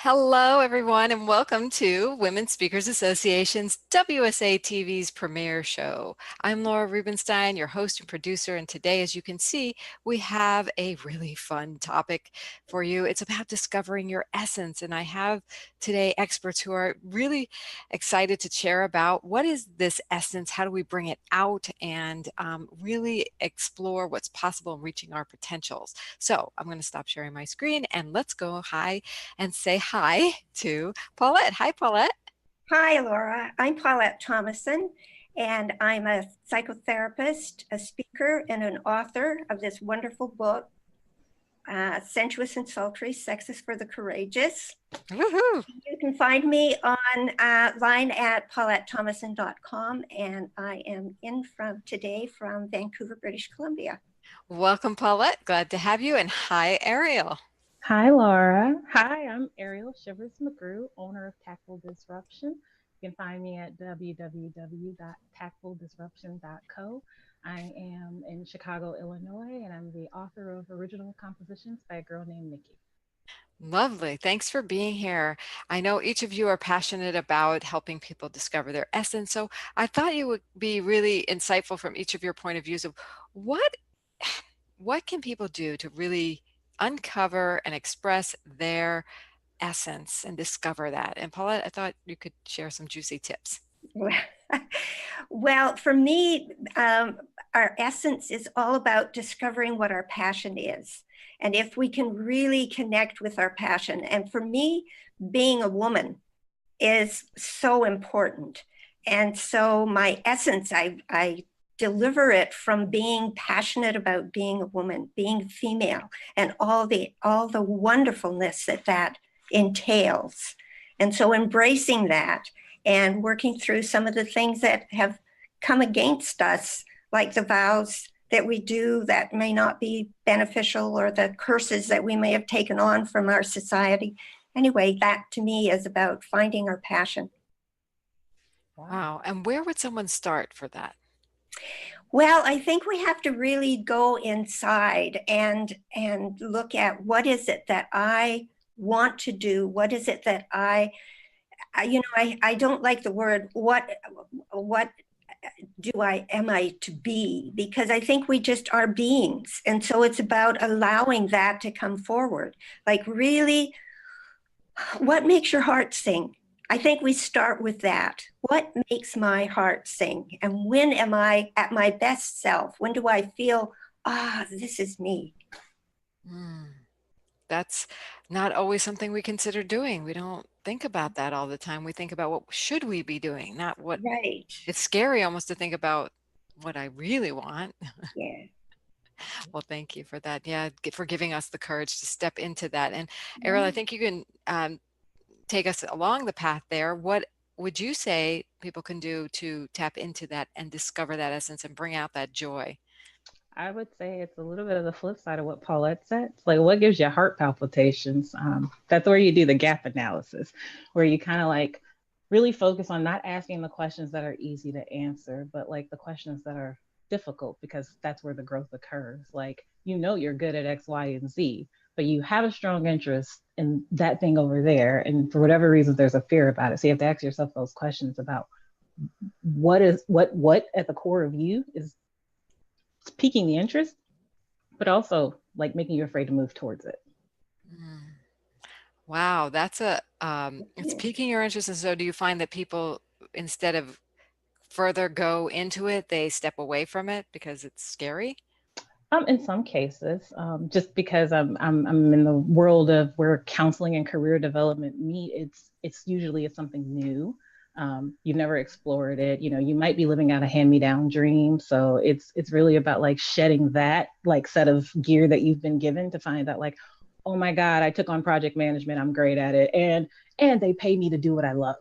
Hello, everyone, and welcome to Women Speakers Association's WSA TV's premiere show. I'm Laura Rubenstein, your host and producer, and today, as you can see, we have a really fun topic for you. It's about discovering your essence, and I have today experts who are really excited to share about what is this essence, how do we bring it out, and really explore what's possible in reaching our potentials. So I'm going to stop sharing my screen, and let's go and say hi to Paulette. Hi, Paulette. Hi, Laura. I'm Paulette Thomason, and I'm a psychotherapist, a speaker, and an author of this wonderful book, Sensuous and Sultry, Sex is for the Courageous. Woohoo! You can find me online at paulettethomason.com, and I am in today from Vancouver, British Columbia. Welcome, Paulette. Glad to have you. And hi, Ariel. Hi, Laura. Hi, I'm Ariel Shivers McGrew, owner of Tactful Disruption. You can find me at www.tactfuldisruption.co. I am in Chicago, Illinois, and I'm the author of original compositions by a girl named Nikki. Lovely. Thanks for being here. I know each of you are passionate about helping people discover their essence. So I thought you would be really insightful from each of your point of views of what can people do to really uncover and express their essence and discover that. And Paulette, I thought you could share some juicy tips. Well, for me, our essence is all about discovering what our passion is. And if we can really connect with our passion, and for me, being a woman is so important. And so my essence, I deliver it from being passionate about being a woman, being female, and all the wonderfulness that entails. And so embracing that and working through some of the things that have come against us, like the vows that we do that may not be beneficial, or the curses that we may have taken on from our society. Anyway, that to me is about finding our passion. Wow. And where would someone start for that? Well, I think we have to really go inside and look at what is it that I want to do? What is it that I don't like the word what am I to be? Because I think we just are beings. And so it's about allowing that to come forward. Like, really, what makes your heart sing? I think we start with that. What makes my heart sing? And when am I at my best self? When do I feel, this is me? That's not always something we consider doing. We don't think about that all the time. We think about what should we be doing, not what. Right. It's scary almost to think about what I really want. Yeah. Well, thank you for that. Yeah, for giving us the courage to step into that. And Ariel, I think you can take us along the path there. What would you say people can do to tap into that and discover that essence and bring out that joy? I would say it's a little bit of the flip side of what Paulette said. It's like, what gives you heart palpitations? That's where you do the gap analysis, where you kind of like really focus on not asking the questions that are easy to answer, but like the questions that are difficult, because that's where the growth occurs. Like, you're good at X, Y, and Z, but you have a strong interest in that thing over there. And for whatever reason, there's a fear about it. So you have to ask yourself those questions about what at the core of you is piquing the interest, but also like making you afraid to move towards it. Wow, that's it's piquing your interest. And so do you find that people, instead of further go into it, they step away from it because it's scary? In some cases, just because I'm in the world of where counseling and career development meet, it's usually something new. You've never explored it. You might be living out a hand-me-down dream. So it's really about like shedding that like set of gear that you've been given to find out like, oh my God, I took on project management. I'm great at it. And they pay me to do what I love.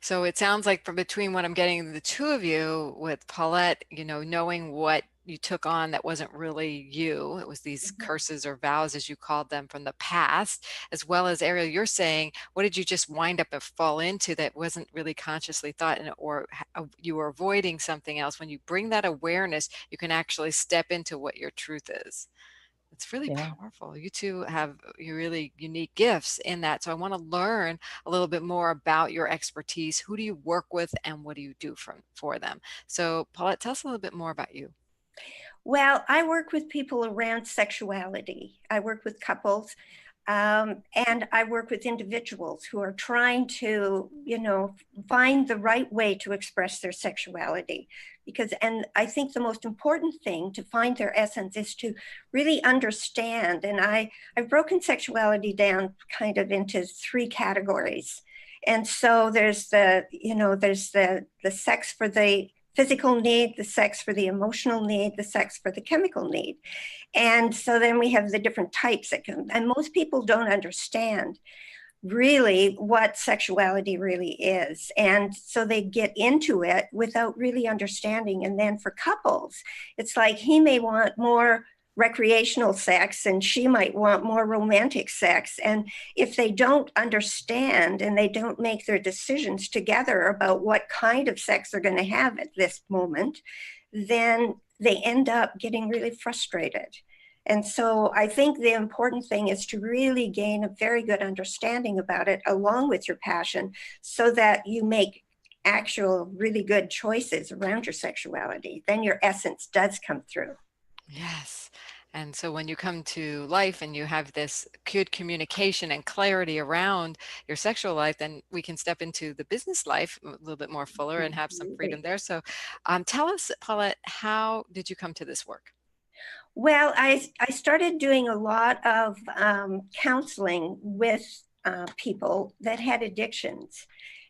So it sounds like from between what I'm getting, the two of you with Paulette, knowing what you took on that wasn't really you, it was these curses or vows, as you called them, from the past, as well as Ariel, you're saying, what did you just wind up and fall into that wasn't really consciously thought, or you were avoiding something else? When you bring that awareness, you can actually step into what your truth is. It's really Yeah. powerful. You two have your really unique gifts in that. So I want to learn a little bit more about your expertise. Who do you work with and what do you do for them? So Paulette, tell us a little bit more about you. Well, I work with people around sexuality. I work with couples, and I work with individuals who are trying to, find the right way to express their sexuality. And I think the most important thing to find their essence is to really understand. And I've broken sexuality down kind of into three categories. And so there's the sex for the physical need, the sex for the emotional need, the sex for the chemical need. And so then we have the different types that come, and most people don't understand really what sexuality really is. And so they get into it without really understanding. And then for couples, it's like he may want more recreational sex and she might want more romantic sex. And if they don't understand and they don't make their decisions together about what kind of sex they're going to have at this moment, then they end up getting really frustrated. And so I think the important thing is to really gain a very good understanding about it along with your passion so that you make actual really good choices around your sexuality. Then your essence does come through. Yes. And so when you come to life and you have this good communication and clarity around your sexual life, then we can step into the business life a little bit more fuller and have some freedom Absolutely. there. So tell us, Paulette, how did you come to this work? Well, I started doing a lot of counseling with people that had addictions.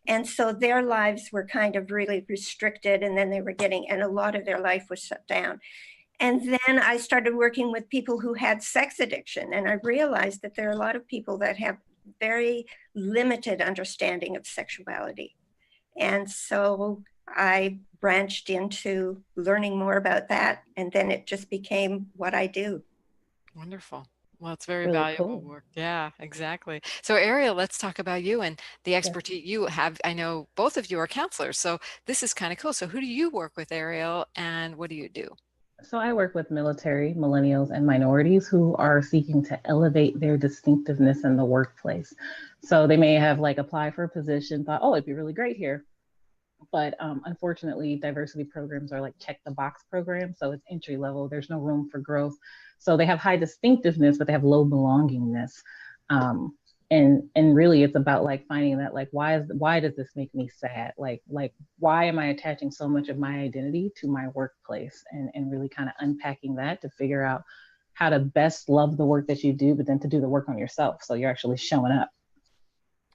And so their lives were kind of really restricted, and then and a lot of their life was shut down. And then I started working with people who had sex addiction, and I realized that there are a lot of people that have very limited understanding of sexuality. And so I branched into learning more about that. And then it just became what I do. Wonderful. Well, it's very Really valuable cool. work. Yeah, exactly. So, Ariel, let's talk about you and the Yes. expertise you have. I know both of you are counselors, so this is kind of cool. So, who do you work with, Ariel, and what do you do? So I work with military, millennials, and minorities who are seeking to elevate their distinctiveness in the workplace. So they may have like applied for a position, thought, oh, it'd be really great here. But unfortunately, diversity programs are like check the box programs. So it's entry level, there's no room for growth. So they have high distinctiveness, but they have low belongingness. Um, and really it's about like finding that like why does this make me sad, like why am I attaching so much of my identity to my workplace, and really kind of unpacking that to figure out how to best love the work that you do, but then to do the work on yourself so you're actually showing up.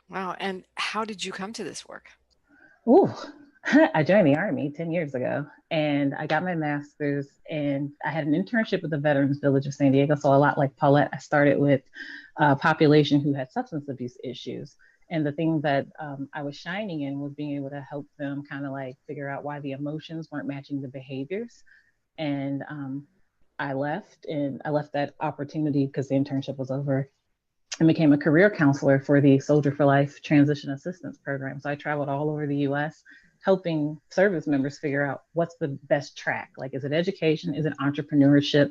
Wow. And how did you come to this work? Ooh, I joined the Army 10 years ago and I got my master's, and I had an internship with the Veterans Village of San Diego. So, a lot like Paulette, I started with a population who had substance abuse issues. And the thing that I was shining in was being able to help them kind of like figure out why the emotions weren't matching the behaviors. And I left that opportunity because the internship was over, and became a career counselor for the Soldier for Life Transition Assistance Program. So I traveled all over the US helping service members figure out what's the best track. Like, is it education? Is it entrepreneurship,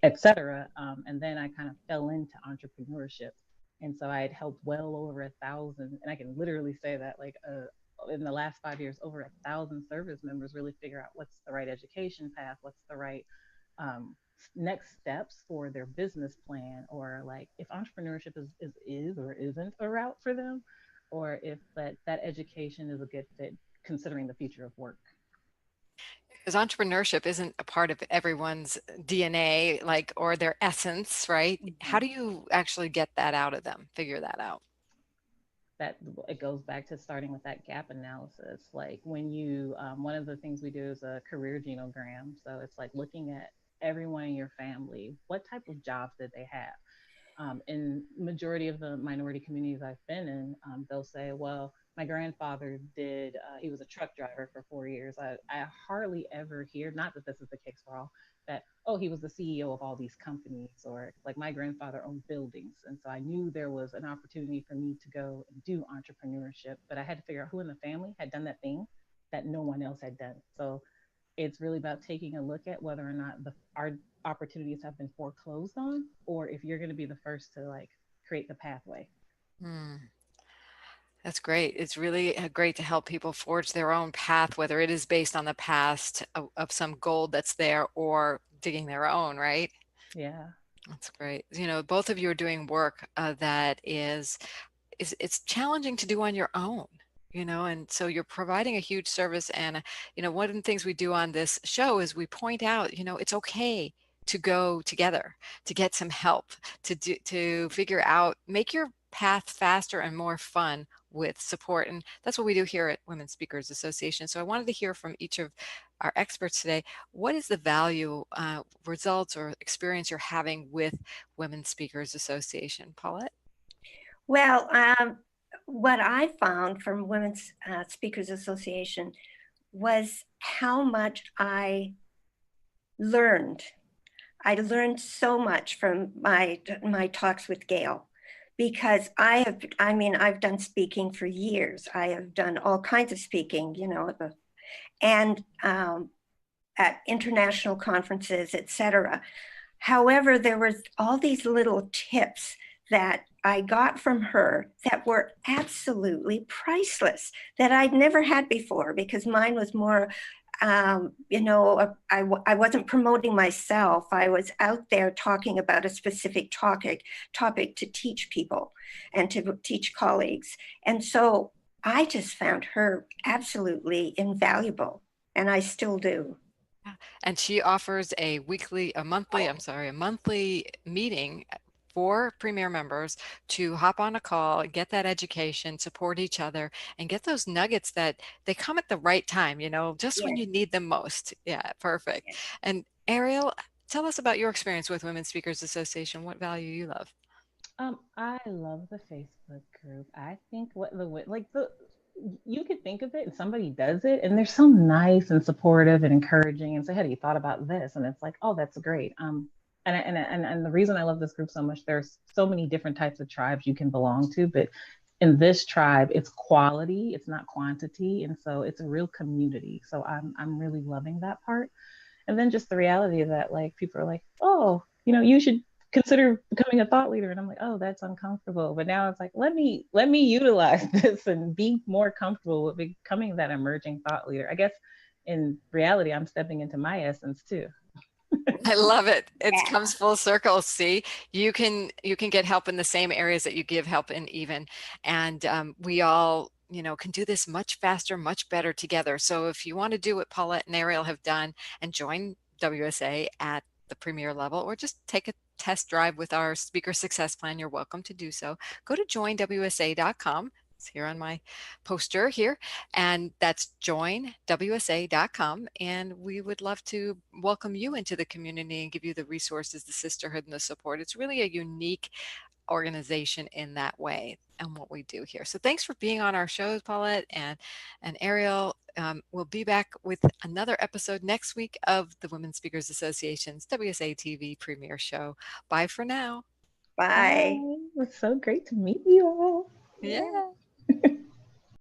et cetera? And then I kind of fell into entrepreneurship. And so I had helped well over 1,000, and I can literally say that like in the last 5 years, over 1,000 service members really figure out what's the right education path, what's the right um, next steps for their business plan, or like if entrepreneurship is or isn't a route for them, or if that education is a good fit considering the future of work. Because entrepreneurship isn't a part of everyone's DNA, like, or their essence, right? How Mm-hmm. do you actually get that out of them, figure that out? That it goes back to starting with that gap analysis. Like when you, one of the things we do is a career genogram. So it's like looking at everyone in your family. What type of jobs did they have? In majority of the minority communities I've been in, they'll say, well, my grandfather did, he was a truck driver for 4 years. I hardly ever hear, not that this is the case for all, that, oh, he was the CEO of all these companies, or like my grandfather owned buildings. And so I knew there was an opportunity for me to go and do entrepreneurship, but I had to figure out who in the family had done that thing that no one else had done. So It's really about taking a look at whether or not our opportunities have been foreclosed on, or if you're going to be the first to like create the pathway. Hmm. That's great. It's really great to help people forge their own path, whether it is based on the past of some gold that's there or digging their own, right? Yeah. That's great. You know, both of you are doing work that is it's challenging to do on your own, you know, and so you're providing a huge service. And you know, one of the things we do on this show is we point out, you know, it's okay to go together, to get some help, to figure out, make your path faster and more fun with support. And that's what we do here at Women Speakers Association. So I wanted to hear from each of our experts today. What is the value, results, or experience you're having with Women Speakers Association? Paulette? Well, what I found from Women's Speakers Association was how much learned. I learned so much from my talks with Gail, because I've done speaking for years. I have done all kinds of speaking, you know, and at international conferences, etc. However, there was all these little tips that I got from her that were absolutely priceless, that I'd never had before, because mine was more, you know, I wasn't promoting myself. I was out there talking about a specific topic to teach people and to teach colleagues. And so I just found her absolutely invaluable, and I still do. Yeah. And she offers a monthly meeting for Premier members to hop on a call, get that education, support each other, and get those nuggets that they come at the right time, you know, just when Yes. you need them most. Yeah, perfect. And Ariel, tell us about your experience with Women Speakers Association, what value you love. I love the Facebook group. I think what the like the you could think of it and somebody does it and they're so nice and supportive and encouraging and say, "Hey, you thought about this?" And it's like, "Oh, that's great." And the reason I love this group so much, there's so many different types of tribes you can belong to, but in this tribe, it's quality, it's not quantity, and so it's a real community. So I'm really loving that part. And then just the reality that like people are like, oh, you should consider becoming a thought leader. And I'm like, oh, that's uncomfortable. But now it's like, let me utilize this and be more comfortable with becoming that emerging thought leader. I guess in reality, I'm stepping into my essence too. I love it. It Yeah. comes full circle. See, you can get help in the same areas that you give help in even, and we all, you know, can do this much faster, much better together. So if you want to do what Paulette and Ariel have done and join WSA at the premier level, or just take a test drive with our speaker success plan, you're welcome to do so. Go to joinwsa.com. It's here on my poster here, and that's joinwsa.com. And we would love to welcome you into the community and give you the resources, the sisterhood, and the support. It's really a unique organization in that way and what we do here. So thanks for being on our shows, Paulette and Ariel. We'll be back with another episode next week of the Women Speakers Association's WSA TV premiere show. Bye for now. Bye. Bye. It was so great to meet you all. Yeah. Yeah.